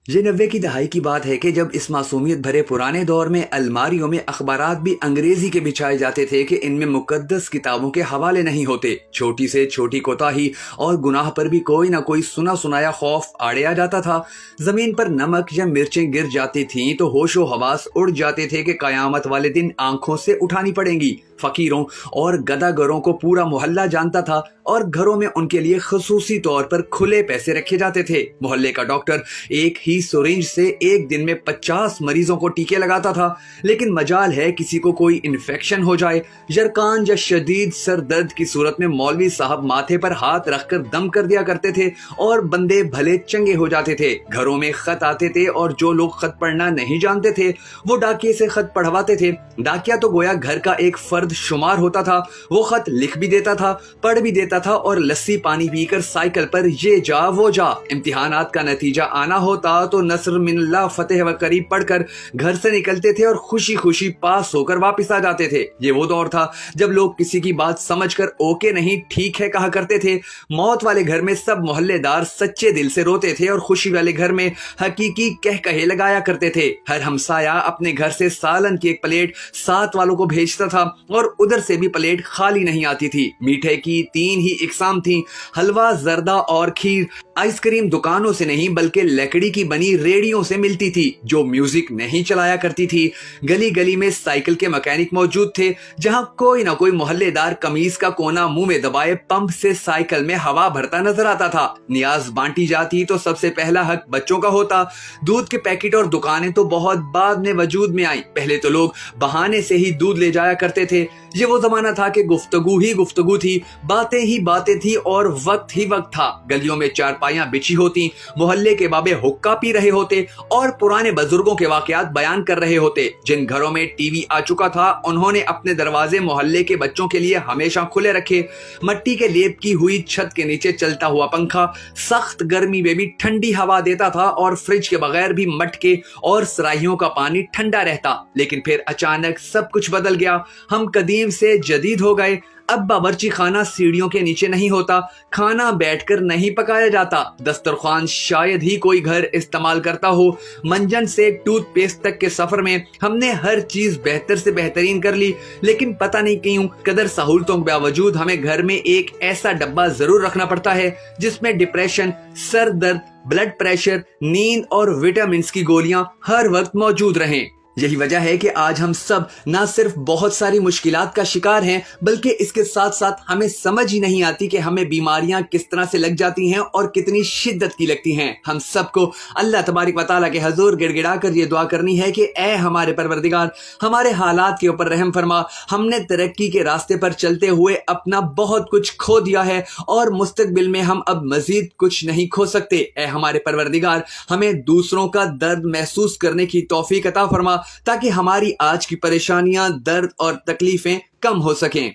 یہ 90 کی دہائی کی بات ہے کہ جب اس معصومیت بھرے پرانے دور میں الماریوں میں اخبارات بھی انگریزی کے بچھائے جاتے تھے کہ ان میں مقدس کتابوں کے حوالے نہیں ہوتے۔ چھوٹی سے چھوٹی کوتاہی اور گناہ پر بھی کوئی نہ کوئی سنا سنایا خوف آڑے آ جاتا تھا۔ زمین پر نمک یا مرچیں گر جاتی تھیں تو ہوش و حواس اڑ جاتے تھے کہ قیامت والے دن آنکھوں سے اٹھانی پڑیں گی۔ فقیروں اور گداگروں کو پورا محلہ جانتا تھا اور گھروں میں ان کے لیے خصوصی طور پر کھلے پیسے رکھے جاتے تھے۔ محلے کا ڈاکٹر ایک ہی سورنج سے ایک دن میں 50 مریضوں کو ٹیکے لگاتا تھا، لیکن مجال ہے کسی کو کوئی انفیکشن ہو جائے، جرکان یا شدید سر درد کی صورت میں مولوی صاحب ماتھے پر ہاتھ رکھ کر دم کر دیا کرتے تھے اور بندے بھلے چنگے ہو جاتے تھے۔ گھروں میں خط آتے تھے اور جو لوگ خط پڑھنا نہیں جانتے تھے وہ ڈاکیے سے خط پڑھواتے تھے۔ ڈاکیا تو گویا گھر کا ایک فرد شمار ہوتا تھا، وہ خط لکھ بھی دیتا تھا، پڑھ بھی دیتا تھا اور لسی پانی پی کر سائیکل پر یہ جا وہ جا۔ امتحانات کا نتیجہ آنا ہوتا تو نصر من اللہ فتح و قریب پڑھ کر گھر سے نکلتے تھے اور خوشی خوشی پاس ہو کر واپس آ جاتے تھے۔ یہ وہ دور تھا جب لوگ کسی کی بات سمجھ کر اوکے نہیں ٹھیک ہے کہا کرتے تھے۔ موت والے گھر میں سب محلے دار سچے دل سے روتے تھے اور خوشی والے گھر میں حقیقی کہے لگایا کرتے تھے۔ ہر ہمسایہ اپنے گھر سے سالن کی ایک پلیٹ ساتھ والوں کو بھیجتا تھا اور ادھر سے بھی پلیٹ خالی نہیں آتی تھی۔ میٹھے کی 3 ہی اقسام تھیں، حلوہ، زردہ اور کھیر۔ آئس کریم دکانوں سے نہیں بلکہ لکڑی کی بنی ریڑیوں سے ملتی تھی جو میوزک نہیں چلایا کرتی تھی۔ گلی گلی میں سائیکل کے مکینک موجود تھے جہاں کوئی نہ کوئی محلے دار قمیض کا کونا منہ میں دبائے پمپ سے سائیکل میں ہوا بھرتا نظر آتا تھا۔ نیاز بانٹی جاتی تو سب سے پہلا حق بچوں کا ہوتا۔ دودھ کے پیکٹ اور دکانیں تو بہت بعد میں وجود میں آئیں، پہلے تو لوگ بہانے سے ہی دودھ لے جایا کرتے تھے۔ یہ وہ زمانہ تھا کہ گفتگو ہی گفتگو تھی، باتیں ہی باتیں تھی اور وقت ہی وقت تھا۔ گلیوں میں چارپائیاں بچھی ہوتی، محلے کے بابے حقہ پی رہے ہوتے اور پرانے بزرگوں کے واقعات بیان کر رہے ہوتے۔ جن گھروں میں ٹی وی آ چکا تھا انہوں نے اپنے دروازے محلے کے بچوں کے لیے ہمیشہ کھلے رکھے۔ مٹی کے لیپ کی ہوئی چھت کے نیچے چلتا ہوا پنکھا سخت گرمی میں بھی ٹھنڈی ہوا دیتا تھا اور فریج کے بغیر بھی مٹکے اور سرائیوں کا پانی ٹھنڈا رہتا۔ لیکن پھر اچانک سب کچھ بدل گیا، ہم قدیم سے جدید ہو گئے۔ اب باورچی خانہ سیڑھیوں کے نیچے نہیں ہوتا، کھانا بیٹھ کر نہیں پکایا جاتا، دسترخوان شاید ہی کوئی گھر استعمال کرتا ہو۔ منجن سے ٹوتھ پیسٹ تک کے سفر میں ہم نے ہر چیز بہتر سے بہترین کر لی، لیکن پتہ نہیں کیوں قدر سہولتوں کے باوجود ہمیں گھر میں ایک ایسا ڈبہ ضرور رکھنا پڑتا ہے جس میں ڈپریشن، سر درد، بلڈ پریشر، نیند اور وٹامنز کی گولیاں ہر وقت موجود رہیں۔ یہی وجہ ہے کہ آج ہم سب نہ صرف بہت ساری مشکلات کا شکار ہیں بلکہ اس کے ساتھ ساتھ ہمیں سمجھ ہی نہیں آتی کہ ہمیں بیماریاں کس طرح سے لگ جاتی ہیں اور کتنی شدت کی لگتی ہیں۔ ہم سب کو اللہ تبارک و تعالیٰ کے حضور گڑ گڑا کر یہ دعا کرنی ہے کہ اے ہمارے پروردگار، ہمارے حالات کے اوپر رحم فرما۔ ہم نے ترقی کے راستے پر چلتے ہوئے اپنا بہت کچھ کھو دیا ہے اور مستقبل میں ہم اب مزید کچھ نہیں کھو سکتے۔ اے ہمارے پروردگار، ہمیں دوسروں کا درد محسوس کرنے کی توفیق عطا فرما تاکہ ہماری آج کی پریشانیاں، درد اور تکلیفیں کم ہو سکیں۔